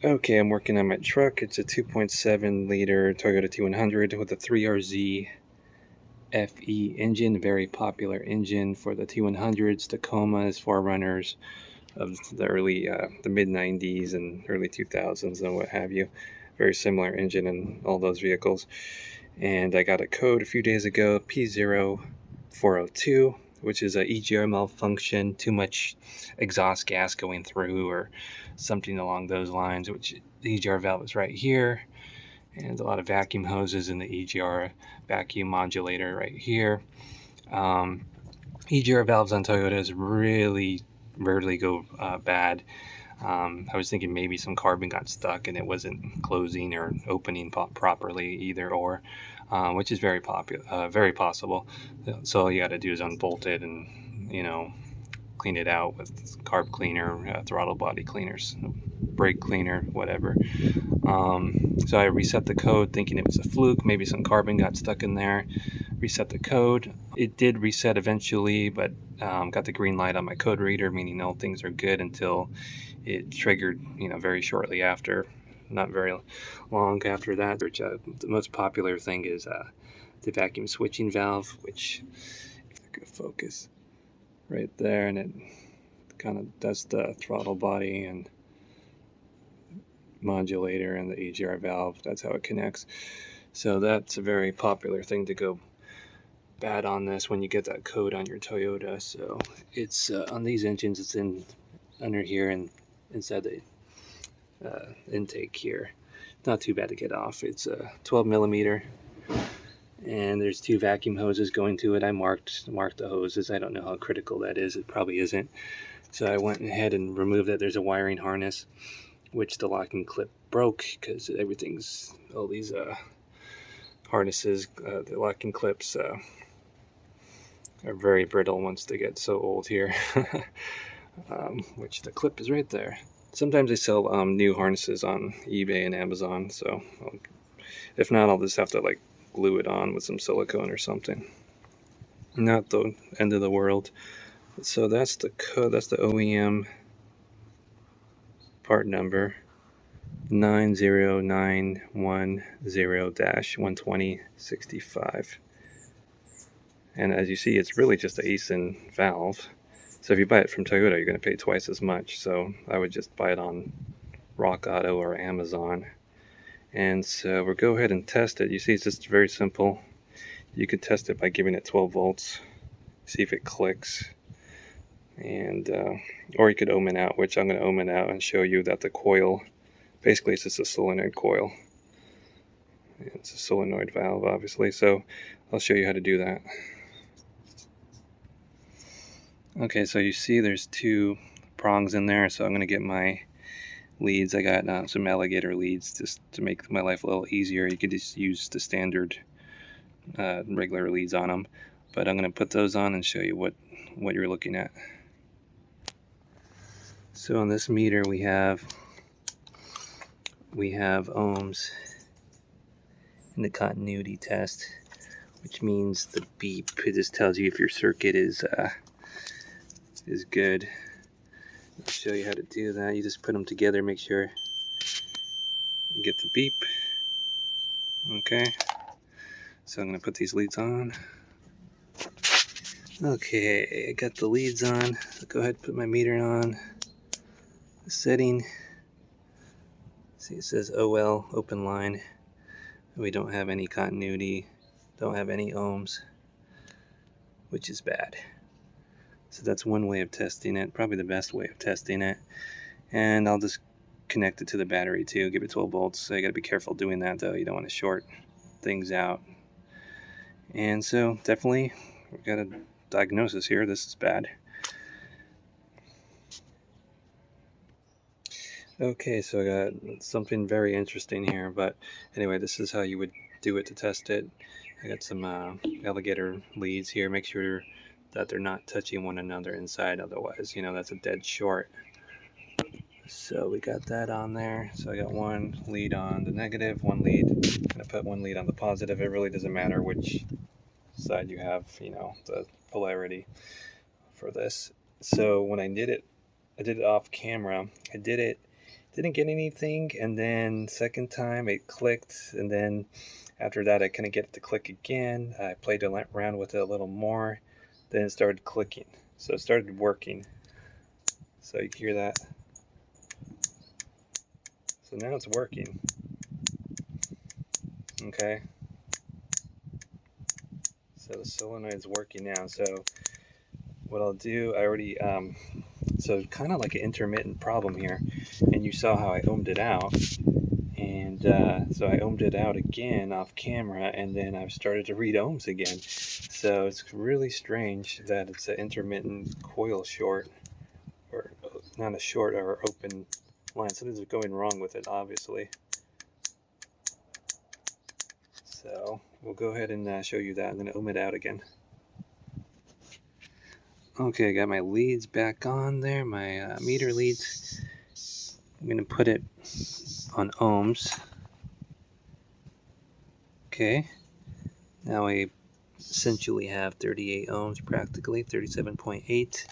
Okay, I'm working on my truck. It's a 2.7 liter Toyota T100 with a 3RZ FE engine, very popular engine for the T100s, Tacomas, Forerunners of the mid 90s and early 2000s and what have you. Very similar engine in all those vehicles. And I got a code a few days ago, P0402, which is a EGR malfunction, too much exhaust gas going through or something along those lines, which the EGR valve is right here, and a lot of vacuum hoses in the EGR vacuum modulator right here. EGR valves on Toyotas really rarely go bad. I was thinking maybe some carbon got stuck and it wasn't closing or opening properly either, or which is very possible. So all you got to do is unbolt it and clean it out with carb cleaner, throttle body cleaners, brake cleaner, whatever. So I reset the code thinking it was a fluke, maybe some carbon got stuck in there. Reset the code. It did reset eventually, but got the green light on my code reader, meaning all things are good until it triggered, very shortly after, not very long after that. The most popular thing is the vacuum switching valve, which, if I could focus right there, and it kind of does the throttle body and modulator and the EGR valve. That's how it connects. So that's a very popular thing to go bad on this when you get that code on your Toyota. So it's on these engines, it's under here and inside the intake here. Not too bad to get off. It's a 12 millimeter, and there's 2 vacuum hoses going to it. I marked the hoses. I don't know how critical that is. It probably isn't. So I went ahead and removed that. There's a wiring harness, which the locking clip broke because all these harnesses, the locking clips are very brittle once they get so old here. Which the clip is right there. Sometimes they sell new harnesses on eBay and Amazon, so if not, I'll just have to glue it on with some silicone or something. Not the end of the world. So that's the code. That's the OEM part number 90910-12065. And as you see, it's really just an ASIN valve. So if you buy it from Toyota, you're going to pay twice as much. So I would just buy it on Rock Auto or Amazon. And so we'll go ahead and test it. You see, it's just very simple. You could test it by giving it 12 volts, see if it clicks. And or you could ohm it out, which I'm going to ohm it out and show you that the coil, basically it's just a solenoid coil. It's a solenoid valve, obviously. So I'll show you how to do that. Okay, so you see there's 2 prongs in there, so I'm going to get my leads. I got some alligator leads just to make my life a little easier. You could just use the standard regular leads on them, but I'm going to put those on and show you what you're looking at. So on this meter we have ohms in the continuity test, which means the beep. It just tells you if your circuit is good. I'll show you how to do that. You just put them together, make sure you get the beep. Okay, so I'm going to put these leads on. Okay, I got the leads on. I'll go ahead and put my meter on. The setting. See, it says OL, open line. We don't have any continuity, don't have any ohms, which is bad. So that's one way of testing it, probably the best way of testing it. And I'll just connect it to the battery too, give it 12 volts. So you got to be careful doing that though. You don't want to short things out. And so definitely we've got a diagnosis here. This is bad. Okay, so I got something very interesting here, but anyway, this is how you would do it to test it. I got some alligator leads here. Make sure that they're not touching one another inside, otherwise, that's a dead short. So we got that on there. So I got one lead on the negative, one lead. I'm gonna put one lead on the positive. It really doesn't matter which side you have, the polarity for this. So when I did it off camera. I did it didn't get anything, and then second time it clicked, and then after that I couldn't get it to click again. I played around with it a little more, then it started clicking, so it started working. So you hear that? So now it's working. Okay, so the solenoid is working now. So what I'll do, I already so kind of like an intermittent problem here, and you saw how I ohmed it out. And so I ohmed it out again off camera, and then I've started to read ohms again. So it's really strange that it's an intermittent coil short, or not a short, or open line. Something's going wrong with it, obviously. So we'll go ahead and show you that. I'm going to ohm it out again. Okay, I got my leads back on there, my meter leads. I'm going to put it on ohms. Okay, now we essentially have 38 ohms, practically 37.8,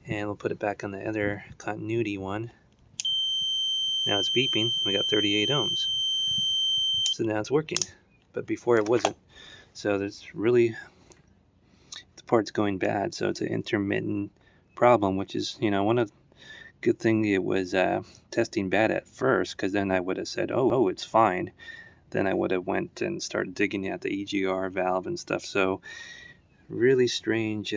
and we'll put it back on the other continuity one. Now it's beeping. We got 38 ohms, so now it's working, but before it wasn't. So there's really, the part's going bad, so it's an intermittent problem, which is, you know, one of good thing it was testing bad at first, because then I would have said, oh, it's fine. Then I would have went and started digging at the EGR valve and stuff. So really strange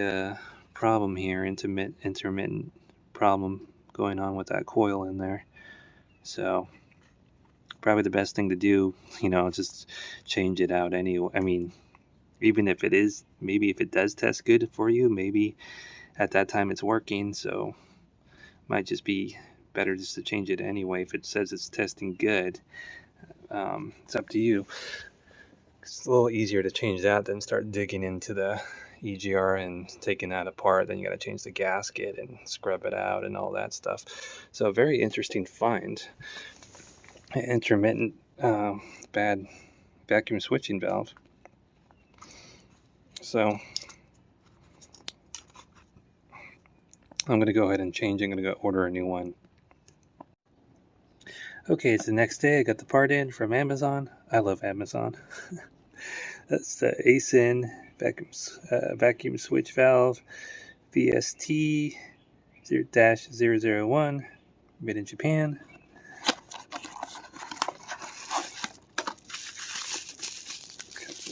problem here, intermittent problem going on with that coil in there. So probably the best thing to do, you know, just change it out anyway. I mean, even if it is, maybe if it does test good for you, maybe at that time it's working, so might just be better just to change it anyway. If it says it's testing good, it's up to you. It's a little easier to change that than start digging into the EGR and taking that apart. Then you got to change the gasket and scrub it out and all that stuff. So very interesting find. Intermittent bad vacuum switching valve. So I'm going to go ahead and change. I'm going to go order a new one. Okay, it's the next day. I got the part in from Amazon. I love Amazon. That's the ASIN vacuum switch valve VST 0-001, made in Japan.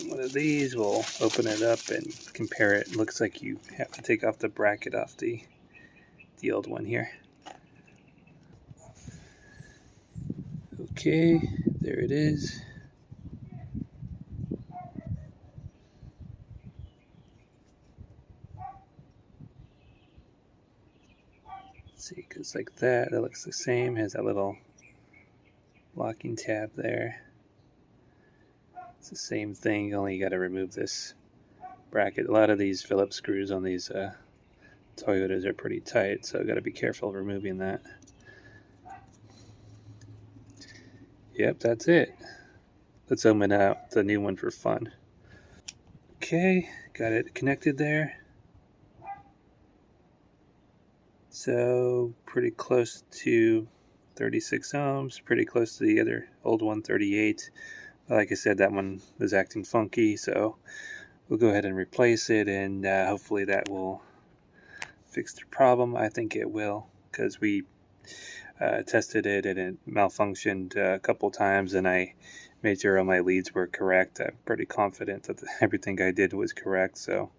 One of these, we'll open it up and compare it. It looks like you have to take off the bracket off the old one here. Okay, there it is. Let's see, because like that, it looks the same. Has that little locking tab there. It's the same thing, only you got to remove this bracket. A lot of these Phillips screws on these Toyotas are pretty tight, so got to be careful removing that. Yep, that's it. Let's open out the new one for fun. Okay, got it connected there. So pretty close to 36 ohms, pretty close to the other old one, 38. Like I said, that one was acting funky, so we'll go ahead and replace it, and hopefully that will fix the problem. I think it will, because we tested it and it malfunctioned a couple times, and I made sure all my leads were correct. I'm pretty confident that everything I did was correct, so